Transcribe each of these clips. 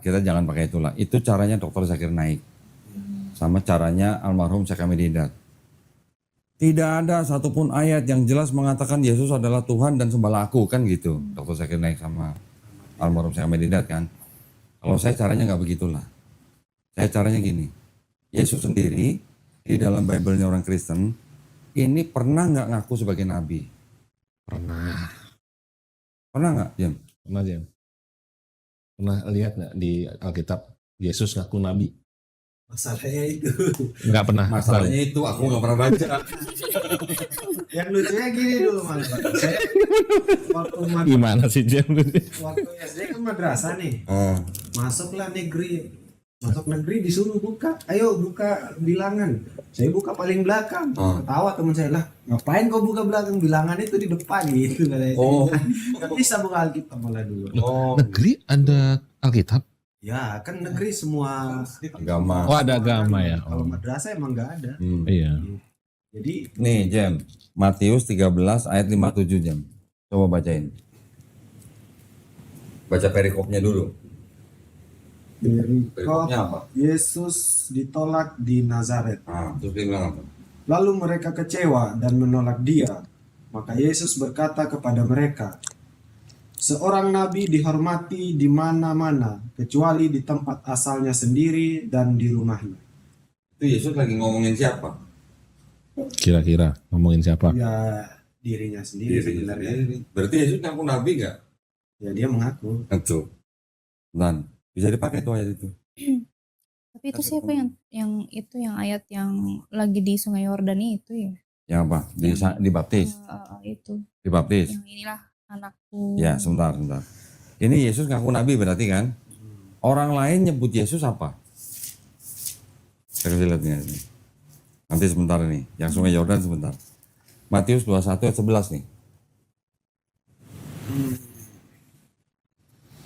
kita jangan pakai itulah. Itu caranya Dr. Zakir Naik. Sama caranya almarhum Syekh Hamid Hidayat. Tidak ada satupun ayat yang jelas mengatakan Yesus adalah Tuhan dan sembahlah aku, kan gitu. Dr. Zakir Naik sama almarhum Syekh Hamid Hidayat kan. Kalau saya caranya nggak begitulah. Saya caranya gini. Yesus sendiri di dalam Bible-nya orang Kristen ini pernah nggak ngaku sebagai nabi? Pernah. Pernah nggak, Jam? Pernah, Jam. Pernah lihat nggak di Alkitab Yesus ngaku nabi? Masalahnya itu. Nggak pernah. Masalahnya itu aku nggak pernah baca. Yang lucunya gini dulu Mas. Saya Gimana sih, Jam? waktu SD kan madrasah nih. Oh. Masuklah negeri. Masuk negeri disuruh buka. Ayo buka bilangan. Saya buka paling belakang. Ketawa teman saya lah. Ngapain kau buka belakang? Bilangan itu di depan gitu katanya. Oh. Nggak bisa buka Alkitab malah dulu. Oh. Negeri ada Alkitab? Ya kan negeri semua Agama. Oh, ada agama ya. Kalau Oh. madrasah emang nggak ada. Iya. Jadi Nih, Jam. Matius 13 ayat 57, Jam. Coba bacain. Baca perikopnya dulu. Perikopnya apa? Yesus ditolak di Nazaret. Terus dia bilang apa? Lalu mereka kecewa dan menolak dia. Maka Yesus berkata kepada mereka, seorang nabi dihormati di mana-mana, kecuali di tempat asalnya sendiri dan di rumahnya. Itu Yesus lagi ngomongin siapa? Kira-kira ngomongin siapa? Ya dirinya sendiri sebenarnya. Berarti Yesus ngaku nabi nggak? Ya dia mengaku. Itu. Dan bisa dipakai tuh ayat itu. Tapi itu siapa yang itu yang ayat yang lagi di Sungai Yordan itu ya? Yang apa? Dibaptis. Itu. Dibaptis. Yang inilah anakku. Ya, sebentar. Ini Yesus ngaku nabi berarti kan? Orang lain nyebut Yesus apa? Saya kasih lihat ini. Nanti sebentar nih, yang Sungai Yordan sebentar. Matius 21 ayat 11 nih.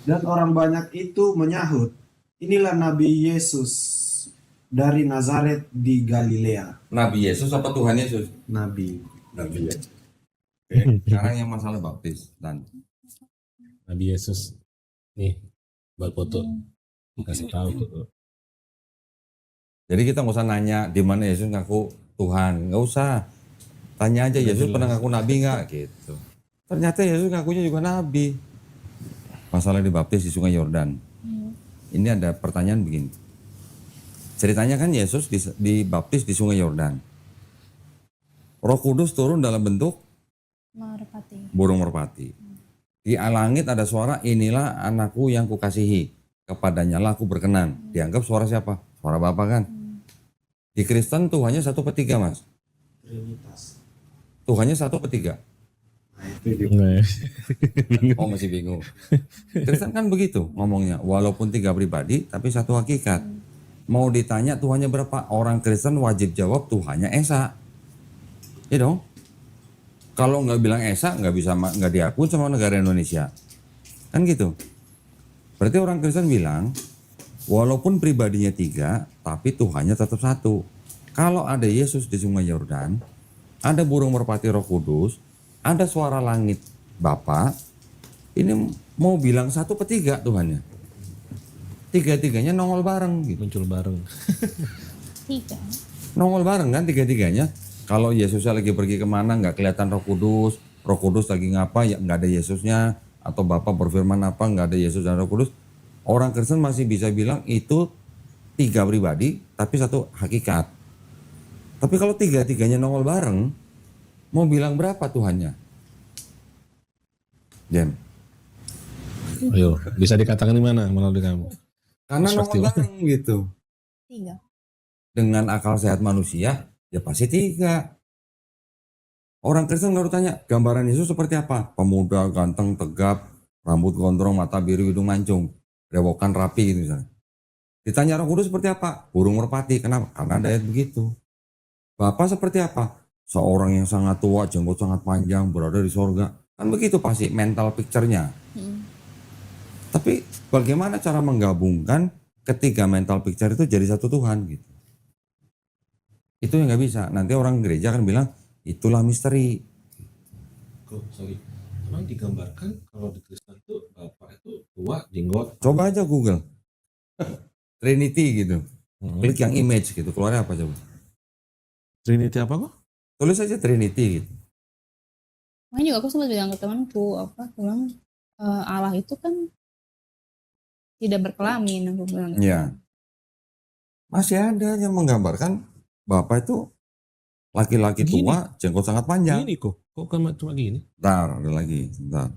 Dan orang banyak itu menyahut, inilah Nabi Yesus dari Nazaret di Galilea. Nabi Yesus apa Tuhan Yesus? Nabi. Nabi Yesus. Oke, sekarang yang masalah baptis dan Nabi Yesus. Nih, buat foto. Kasih tahu tuh. jadi kita nggak usah nanya di mana Yesus ngaku Tuhan, nggak usah. Tanya aja Yesus pernah ngaku nabi nggak gitu. Ternyata Yesus ngakunya juga nabi. Masalah dibaptis di Sungai Yordan. Ini ada pertanyaan begini. Ceritanya kan Yesus dibaptis di Sungai Yordan. Roh Kudus turun dalam bentuk Merpati. burung merpati. Di langit ada suara, inilah anakku yang kukasihi, kepadanya lah aku berkenan. Dianggap suara siapa? Suara Bapa kan? Di Kristen Tuhannya 1/3, Mas. Trinitas. Tuhannya 1/3. Nah itu dia. Oh, masih bingung. Kristen kan begitu ngomongnya, walaupun 3 pribadi tapi satu hakikat. Mau ditanya Tuhannya berapa? Orang Kristen wajib jawab Tuhannya Esa. Ya dong. Kalau nggak bilang Esa nggak diakui sama negara Indonesia. Kan gitu. Berarti orang Kristen bilang walaupun pribadinya 3 tapi Tuhannya tetap satu. Kalau ada Yesus di Sungai Yordan, ada burung merpati Roh Kudus, ada suara langit Bapa, ini mau bilang 1/3 Tuhannya. 3-3-nya nongol bareng gitu. Muncul bareng. 3. Nongol bareng kan 3-3-nya. Kalau Yesusnya lagi pergi kemana nggak kelihatan Roh Kudus lagi ngapa ya nggak ada Yesusnya, atau Bapa berfirman apa nggak ada Yesus dan Roh Kudus. Orang Kristen masih bisa bilang itu 3 pribadi tapi satu hakikat. Tapi kalau 3-3-nya nongol bareng, mau bilang berapa Tuhannya? Jem. Ayo, bisa dikatakan di mana melalui kamu? Karena nongol Perspektif. bareng gitu. 3. Dengan akal sehat manusia, ya pasti 3. Orang Kristen kalau tanya, gambaran Yesus seperti apa? Pemuda, ganteng, tegap, rambut gondrong, mata biru, hidung mancung, rewokan rapi gitu misalnya. Ditanya Roh Kudus seperti apa? Burung merpati. Kenapa? Karena ada ayat begitu. Bapa seperti apa? Seorang yang sangat tua, jenggot sangat panjang, berada di sorga. Kan begitu pasti mental picture-nya. Tapi bagaimana cara menggabungkan ketiga mental picture itu jadi satu Tuhan gitu? Itu yang nggak bisa. Nanti orang gereja akan bilang itulah misteri. Emang digambarkan kalau di Kristen itu Bapak itu tua, jenggot. Coba aja Google. Trinity gitu. Hmm. Klik yang image gitu, keluarnya apa coba? Trinity apa kok? Tulis aja Trinity gitu. Makanya juga aku sempat bilang ke temanku, aku bilang Allah itu kan tidak berkelamin, aku bilang gitu. Ya. Masih ada yang menggambarkan Bapak itu laki-laki Gini. tua, jenggot sangat panjang. Gini kok cuma gini? Bentar, ada lagi, bentar.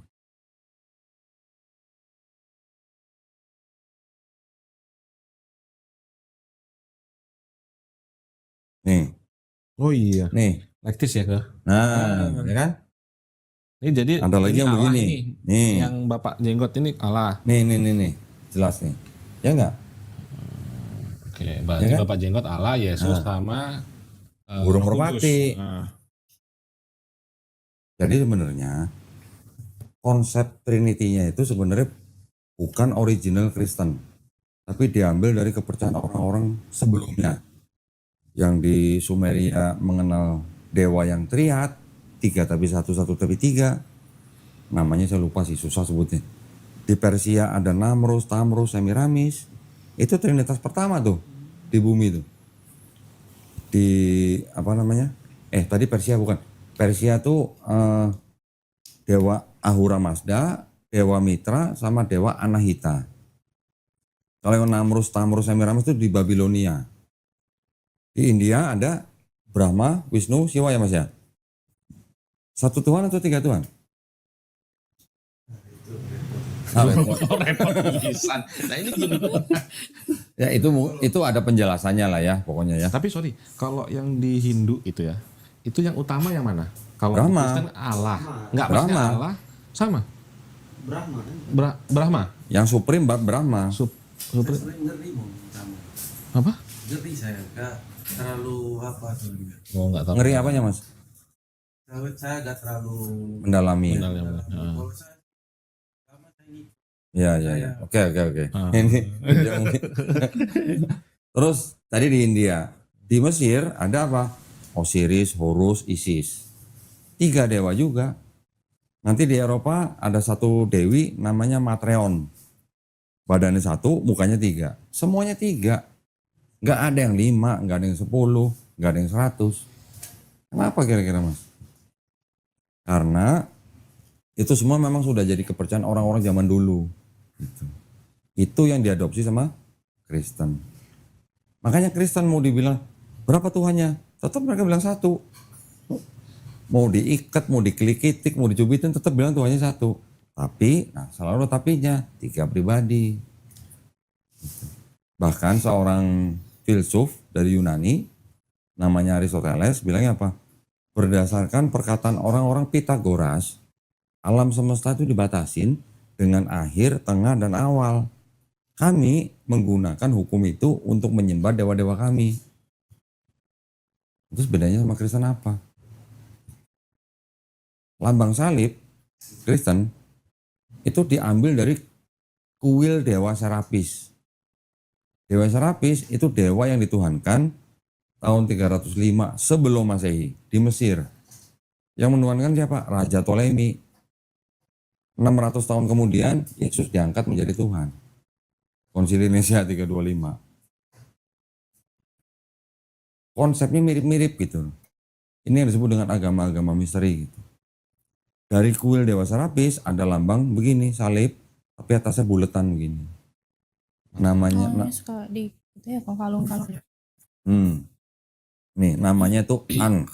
Nih, Oh iya, nih. like this ya ke? Nah, ya kan? Ini jadi Ada lagi ini yang Allah begini. ini. Nih. Yang Bapak jenggot ini Allah. Nih. Jelas nih. Ya enggak? Oke, berarti Ya kan? Bapak jenggot Allah, Yesus sama Burung Roh merpati. Kudus. Nah, Jadi sebenarnya konsep Trinity-nya itu sebenarnya bukan original Kristen, tapi diambil dari kepercayaan orang-orang sebelumnya. Yang di Sumeria mengenal dewa yang triad, 3 tapi 1, 1 tapi 3. Namanya saya lupa sih, susah sebutnya. Di Persia ada Namrus, Tamrus, Semiramis. Itu trinitas pertama tuh di bumi tuh. Di apa namanya? Tadi Persia bukan. Persia tuh dewa Ahura Mazda, dewa Mitra, sama dewa Anahita. Kalau yang Namrus, Tamrus, Semiramis itu di Babilonia. Di India ada Brahma, Wisnu, Siwa ya Mas ya? 1 Tuhan atau 3 Tuhan? repot pisan. Nah ini gini. Ya itu ada penjelasannya lah ya pokoknya ya. Tapi sorry, kalau yang di Hindu itu ya, itu yang utama yang mana? Kalau di Brahma. Kristen Allah, enggak Brahma. maksudnya Allah sama Brahma kan? Brahma. Yang Supreme Brahma. Super, ngeri mau sama apa? ngeri saya kak terlalu apa tuh Oh enggak tahu. Ngeri apanya Mas? saya gak terlalu Mendalami. Mendalami. kalau saya sama saya ini Ya. Oke. Ah. Ini ya, mungkin. Terus tadi di India, di Mesir ada apa? Osiris, Horus, Isis. 3 dewa juga. Nanti di Eropa ada satu dewi namanya Matreon. Badannya 1, mukanya 3. Semuanya 3. Nggak ada yang 5, nggak ada yang 10, nggak ada yang 100. Kenapa kira-kira Mas? Karena itu semua memang sudah jadi kepercayaan orang-orang zaman dulu. Gitu. Itu yang diadopsi sama Kristen. Makanya Kristen mau dibilang berapa Tuhannya? Tetap mereka bilang 1. Mau diikat, mau dikelikitik, mau dicubitin tetap bilang Tuhannya 1. Tapi, selalu tapinya 3 pribadi. Gitu. Bahkan seorang filsuf dari Yunani namanya Aristoteles bilangnya apa? Berdasarkan perkataan orang-orang Pitagoras, alam semesta itu dibatasin dengan akhir, tengah, dan awal. Kami menggunakan hukum itu untuk menyembah dewa-dewa kami. Terus bedanya sama Kristen apa? Lambang salib Kristen itu diambil dari kuil dewa Serapis. Dewa Serapis itu dewa yang dituhankan tahun 305 sebelum Masehi di Mesir. Yang menuhankan siapa? Raja Ptolemy. 600 tahun kemudian Yesus diangkat menjadi Tuhan. Konsili Nicea 325. Konsepnya mirip-mirip gitu. Ini yang disebut dengan agama-agama misteri gitu. Dari kuil Dewa Serapis ada lambang begini, salib, tapi atasnya buletan begini. Namanya Ini suka di itu ya kalung-kalung. Nih namanya tuh Ankh.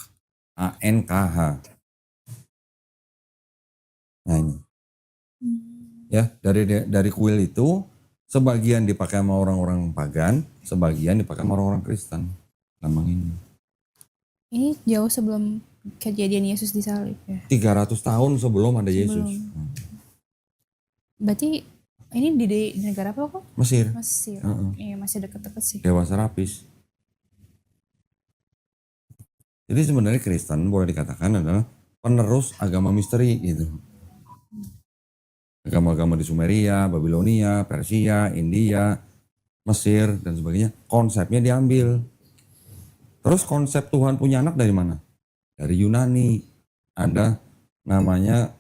A-N-K-H. Nah ini. Ya, dari kuil itu sebagian dipakai sama orang-orang pagan, sebagian dipakai sama orang-orang Kristen. Lambang ini. Ini jauh sebelum kejadian Yesus disalib ya. 300 tahun sebelum ada Yesus. Berarti ini di negara apa kok? Mesir, Mesir. Iya, masih deket-deket sih. Dewa Serapis. Jadi sebenarnya Kristen boleh dikatakan adalah penerus agama misteri gitu. Agama-agama di Sumeria, Babilonia, Persia, India, Mesir, dan sebagainya. Konsepnya diambil. Terus konsep Tuhan punya anak dari mana? Dari Yunani. Ada namanya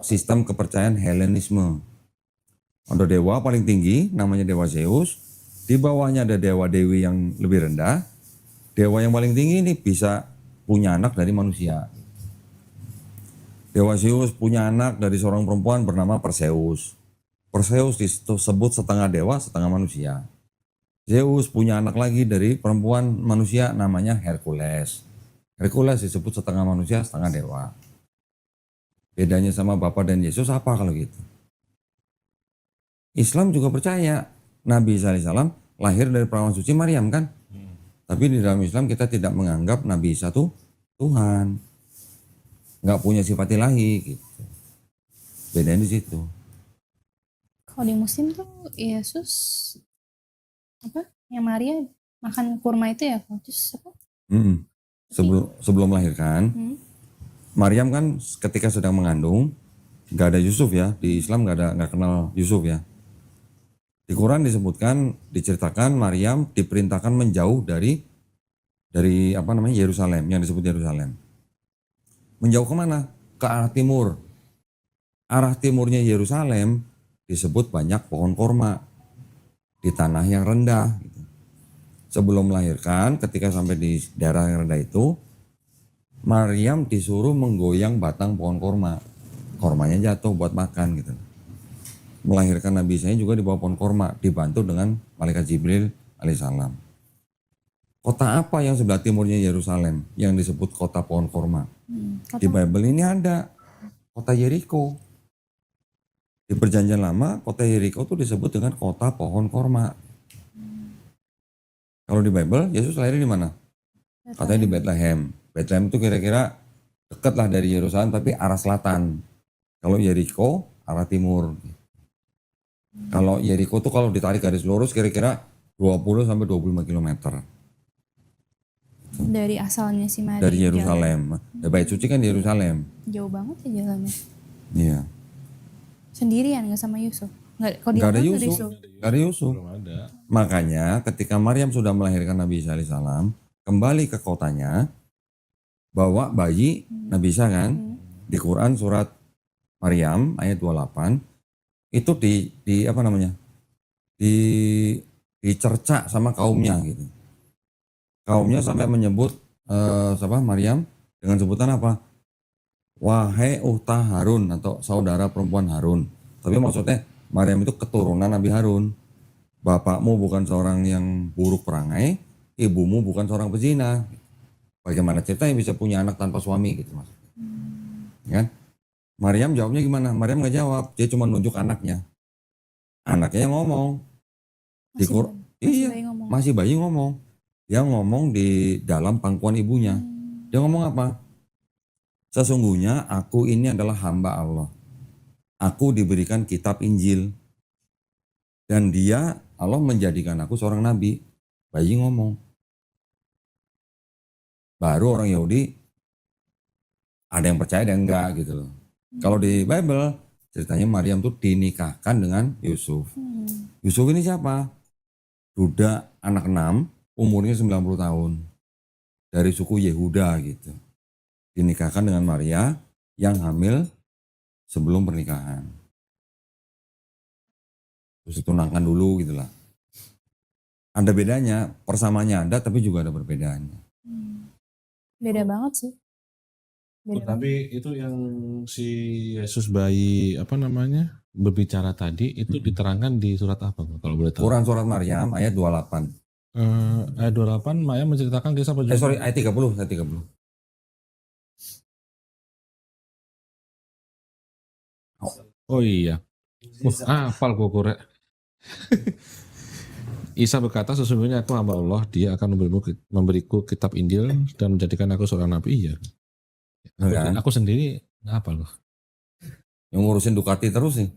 sistem kepercayaan Helenisme. Ada dewa paling tinggi, namanya Dewa Zeus. Di bawahnya ada dewa dewi yang lebih rendah. Dewa yang paling tinggi ini bisa punya anak dari manusia. Dewa Zeus punya anak dari seorang perempuan bernama Perseus. Perseus disebut setengah dewa, setengah manusia. Zeus punya anak lagi dari perempuan manusia namanya Hercules. Hercules disebut setengah manusia, setengah dewa. Bedanya sama Bapa dan Yesus apa kalau gitu? Islam juga percaya Nabi Isa alaihissalam lahir dari perawan suci Maryam kan? Tapi di dalam Islam kita tidak menganggap Nabi Isa itu Tuhan. Nggak punya sifat ilahi gitu. Bedanya di situ. Kalau di Muslim tuh Yesus apa? Yang Maria makan kurma itu ya, terus apa? Mm-mm. Sebelum melahirkan, Maryam kan ketika sedang mengandung, nggak ada Yusuf ya, di Islam nggak kenal Yusuf ya. Di Quran disebutkan, diceritakan Maryam diperintahkan menjauh dari apa namanya Yerusalem, yang disebut Yerusalem. Menjauh kemana? Ke arah timur. Arah timurnya Yerusalem disebut banyak pohon korma di tanah yang rendah. Gitu. Sebelum melahirkan, ketika sampai di daerah yang rendah itu, Maryam disuruh menggoyang batang pohon korma. Kormanya jatuh buat makan gitu. Melahirkan Nabi Isa juga di bawah pohon korma, dibantu dengan malaikat Jibril alaihissalam. Kota apa yang sebelah timurnya Yerusalem yang disebut kota pohon korma? Di Bible ini ada kota Yeriko. Di Perjanjian Lama, kota Yeriko itu disebut dengan kota pohon korma. Kalau di Bible, Yesus lahir di mana? Katanya di Bethlehem. Bethlehem itu kira-kira dekat lah dari Yerusalem, tapi arah selatan. Kalau Yeriko, arah timur. Kalau Yeriko tuh kalau ditarik garis lurus kira-kira 20 sampai 25 km Dari asalnya si Maria. dari Yerusalem. Ya, Bait Suci kan di Yerusalem. Jauh banget ya jalannya. Iya. Sendirian nggak sama Yusuf? Kalau Gak ada di Yusuf. Gak ada Yusuf. Belum ada. Makanya ketika Maryam sudah melahirkan Nabi Isa alaihissalam, kembali ke kotanya, bawa bayi Nabi Isa kan, di Quran surat Maryam ayat 28, itu di apa namanya, dicerca sama kaumnya gitu. Kaumnya sampai menyebut Maryam dengan sebutan apa? Wahai Ukhta Harun atau saudara perempuan Harun. Tapi maksudnya Maryam itu keturunan Nabi Harun. Bapakmu bukan seorang yang buruk perangai, ibumu bukan seorang pezina. Bagaimana ceritanya bisa punya anak tanpa suami gitu maksudnya. Kan? Maryam jawabnya gimana? Maryam nggak jawab, dia cuma nunjuk anaknya. Anaknya yang ngomong. Masih bayi ngomong. Dia ngomong di dalam pangkuan ibunya. Dia ngomong apa? Sesungguhnya aku ini adalah hamba Allah. Aku diberikan kitab Injil. Dan dia, Allah menjadikan aku seorang nabi. Bayi ngomong. Baru orang Yahudi ada yang percaya dan enggak gitu loh. Kalau di Bible ceritanya Maryam tuh dinikahkan dengan Yusuf. Yusuf ini siapa? Duda anak 6, umurnya 90 tahun. Dari suku Yehuda gitu. Dinikahkan dengan Maria yang hamil sebelum pernikahan. Terus ditunangkan dulu gitulah. Ada bedanya, persamaannya ada tapi juga ada perbedaannya. Beda banget sih. Tapi itu yang si Yesus bayi apa namanya berbicara tadi itu diterangkan di surat apa kalau boleh tahu? Quran surat Maryam ayat 28. Ayat 28 Maya menceritakan kisah perjuangan. Ayat 30, ayat 30. Oh iya. Hafal gue korek. Isa berkata sesungguhnya aku hamba Allah, dia akan memberiku kitab Injil dan menjadikan aku seorang nabi. Iya. Kan? Aku sendiri apa loh? Yang ngurusin Ducati terus nih.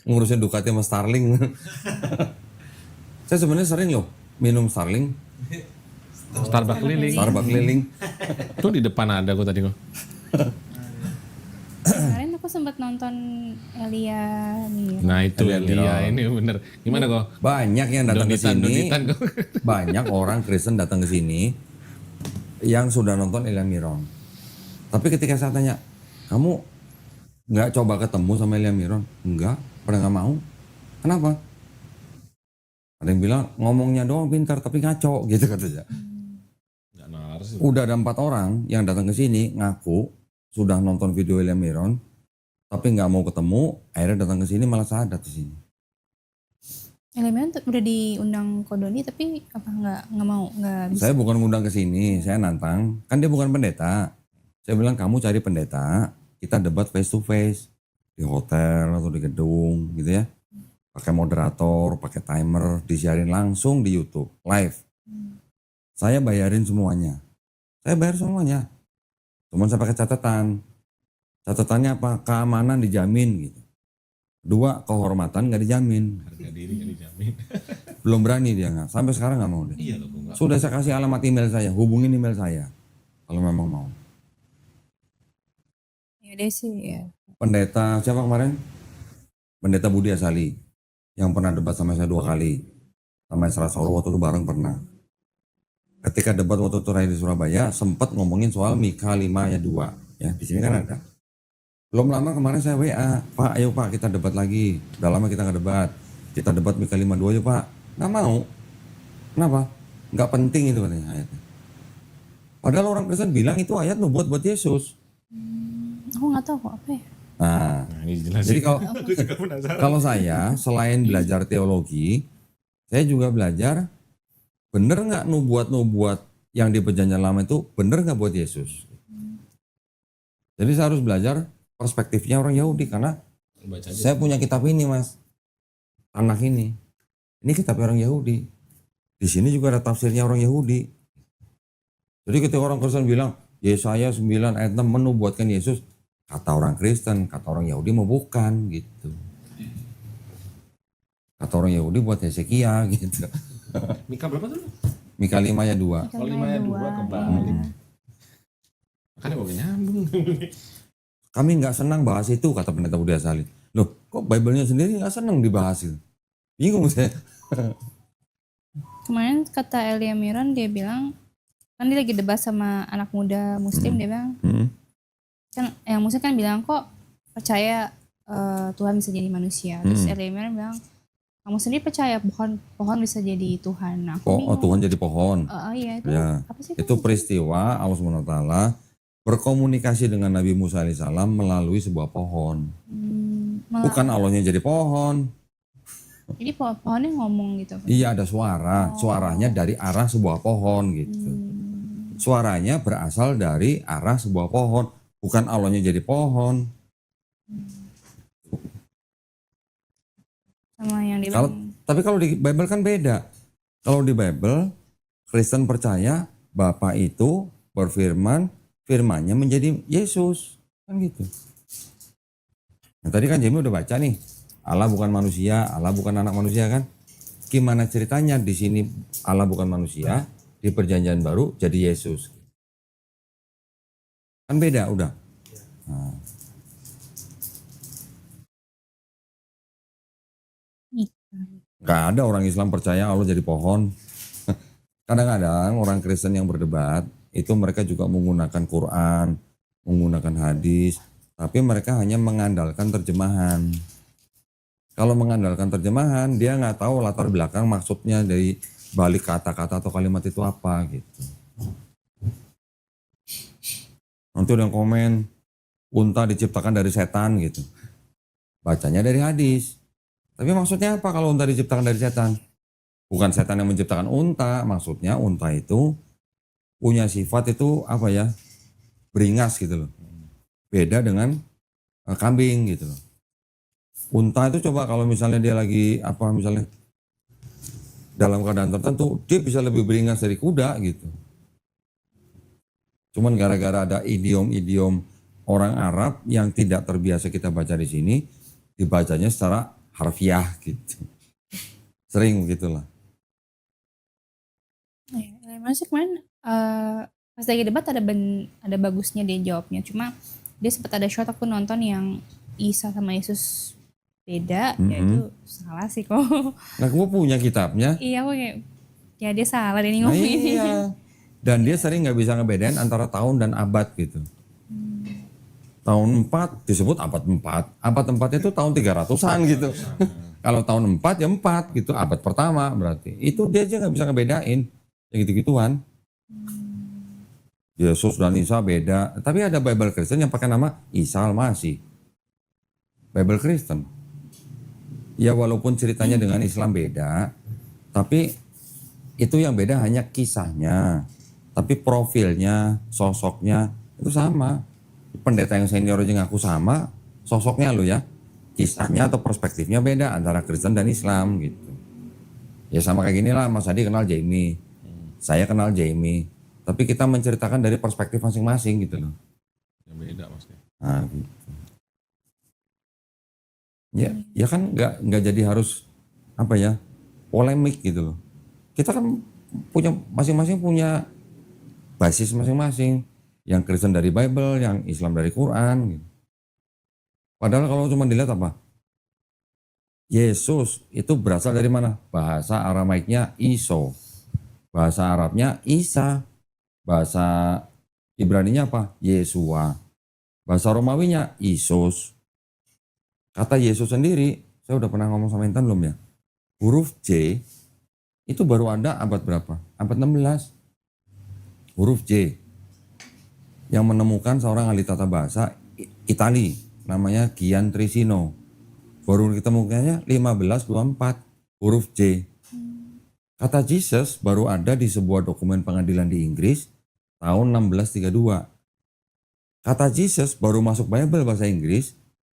Ngurusin Ducati sama Starling. Saya sebenarnya sering loh minum Starling. Starbucks keliling. Starbucks keliling. Itu di depan ada kok tadi kok. Kemarin aku sempat nonton Elia nih. Nah itu Elia ini bener. Gimana kok? Banyak yang datang ke sini. Donitan kok. Banyak orang Kristen datang ke sini yang sudah nonton Elia Miron. Tapi ketika saya tanya, kamu nggak coba ketemu sama Elia Miron? Enggak, pada nggak mau. Kenapa? Ada yang bilang ngomongnya doang pintar tapi ngaco gitu katanya. Nggak nalar sih. Udah ada 4 orang yang datang ke sini ngaku sudah nonton video William Miron tapi nggak mau ketemu, akhirnya datang ke sini malah sadat di sini. Elemen udah diundang Kodoni tapi apa nggak mau nggak bisa. Saya bukan ngundang ke sini, saya nantang. Kan dia bukan pendeta. Saya bilang kamu cari pendeta, kita debat face to face di hotel atau di gedung gitu ya. Pakai moderator, pakai timer, disiarin langsung di YouTube live. Saya bayarin semuanya. Saya bayar semuanya. Cuman saya pakai catatan. Catatannya apa? Keamanan dijamin gitu. 2, kehormatan nggak dijamin. Harga diri nggak dijamin. Belum berani dia nggak. Sampai sekarang nggak mau dia. Iya loh, nggak. Sudah saya kasih alamat email saya, hubungin email saya kalau memang mau. Ya deh sih ya. Pendeta siapa kemarin? Pendeta Budi Asali yang pernah debat sama saya 2 kali. Sama Esra Soro waktu itu bareng pernah. Ketika debat waktu itu terakhir di Surabaya sempat ngomongin soal Mika 5 ayat 2. Ya, di sini kan ada. Belum lama kemarin saya WA, Pak ayo Pak kita debat lagi. Udah lama kita nggak debat. Kita debat Mika 5:2 yuk Pak. Nggak mau. Kenapa? Nggak penting itu katanya ayatnya. Padahal orang Kristen bilang itu ayat nubuat buat Yesus. Aku nggak tahu kok apa ya. Nah, Nah, ini jelas. jadi kalau Aku juga penasaran. kalau saya selain belajar teologi, saya juga belajar bener nggak nubuat-nubuat yang di perjanjian lama itu bener nggak buat Yesus. Jadi saya harus belajar perspektifnya orang Yahudi karena Baca aja. saya punya kitab ini mas, anak ini kitab orang Yahudi. Di sini juga ada tafsirnya orang Yahudi. Jadi ketika orang Kristen bilang Yesaya 9 ayat 6 menubuatkan Yesus, kata orang Kristen, kata orang Yahudi mau bukan gitu. Kata orang Yahudi buat Hezekia gitu. Mika berapa tuh? Mika 5 ayat 2. Oh, 5 ayat 2 kebalik. Makanya gue nyambung. Kami nggak senang bahas itu kata pendeta Budi Asali. Loh kok Bible-nya sendiri nggak senang dibahas itu? Bingung saya. Kemarin kata Elia Miron dia bilang kan dia lagi debat sama anak muda Muslim dia bilang kan yang Muslim kan bilang kok percaya Tuhan bisa jadi manusia. Terus Elia Miron bilang kamu sendiri percaya pohon bisa jadi Tuhan. Nah, aku Oh bingung. Tuhan jadi pohon. Iya itu Ya, apa sih? itu peristiwa Allah SWT berkomunikasi dengan Nabi Musa alaihissalam melalui sebuah pohon. Bukan Allahnya jadi pohon. Jadi pohonnya ngomong gitu. Iya ada suara. Suaranya dari arah sebuah pohon gitu. Suaranya berasal dari arah sebuah pohon. Bukan Allahnya jadi pohon. Sama yang dia Kalau bilang Tapi kalau di Bible kan beda. Kalau di Bible, Kristen percaya Bapa itu berfirman, firmannya menjadi Yesus. Kan gitu. Nah tadi kan Jamie udah baca nih, Allah bukan manusia, Allah bukan anak manusia kan. Gimana ceritanya di sini Allah bukan manusia, di perjanjian baru jadi Yesus. Kan beda udah. Nah. Gak ada orang Islam percaya Allah jadi pohon. Kadang-kadang orang Kristen yang berdebat itu mereka juga menggunakan Quran, menggunakan hadis, tapi mereka hanya mengandalkan terjemahan. Kalau mengandalkan terjemahan, dia nggak tahu latar belakang maksudnya dari balik kata-kata atau kalimat itu apa gitu. Nanti ada yang komen, unta diciptakan dari setan gitu. Bacanya dari hadis. Tapi maksudnya apa kalau unta diciptakan dari setan? Bukan setan yang menciptakan unta, maksudnya unta itu punya sifat itu apa ya? Beringas gitu loh. Beda dengan kambing gitu loh. Unta itu coba kalau misalnya dia lagi apa misalnya dalam keadaan tertentu, dia bisa lebih beringas dari kuda gitu. Cuman gara-gara ada idiom-idiom orang Arab yang tidak terbiasa kita baca di sini, dibacanya secara harfiah gitu. Sering begitulah. Masih kemarin pas lagi debat ada bagusnya dia jawabnya. Cuma dia sempat ada shot aku nonton yang Isa sama Yesus beda, ya itu salah sih kok. Nah, gue punya kitabnya. Iya aku kayak ya dia salah dia Nah, ngomongin. iya. Dan dia sering nggak bisa ngebedain antara tahun dan abad gitu. Tahun 4 disebut abad 4. Abad 4 itu tahun 300-an gitu. Kalau tahun 4 ya 4 gitu, abad pertama berarti. Itu dia aja nggak bisa ngebedain. Ya gitu-gituan. Yesus dan Isa beda. Tapi ada Bible Kristen yang pakai nama Isa Al-Masih. Bible Kristen. Ya walaupun ceritanya dengan Islam beda, tapi itu yang beda hanya kisahnya. Tapi profilnya, sosoknya itu sama. Pendeta yang senior aja ngaku sama, sosoknya lo ya. Kisahnya atau perspektifnya beda antara Kristen dan Islam gitu. Ya sama kayak gini lah, Mas Adi kenal Jamie. Saya kenal Jamie. Tapi kita menceritakan dari perspektif masing-masing gitu loh. Yang beda maksudnya. Nah, gitu. Ya kan nggak jadi harus apa ya polemik gitu loh. Kita kan punya masing-masing punya basis masing-masing. Yang Kristen dari Bible, yang Islam dari Quran. Gitu. Padahal kalau cuma dilihat apa? Yesus itu berasal dari mana? Bahasa Aramaiknya Iso. Bahasa Arabnya Isa. Bahasa Ibraninya apa? Yesua. Bahasa Romawinya Isus. Kata Yesus sendiri, saya udah pernah ngomong sama Intan belum ya? Huruf J itu baru ada abad berapa? Abad 16. Huruf J yang menemukan seorang ahli tata bahasa Itali namanya Gian Trissino. Baru ditemukannya 1524 huruf J. Kata Jesus baru ada di sebuah dokumen pengadilan di Inggris tahun 1632. Kata Jesus baru masuk Bible bahasa Inggris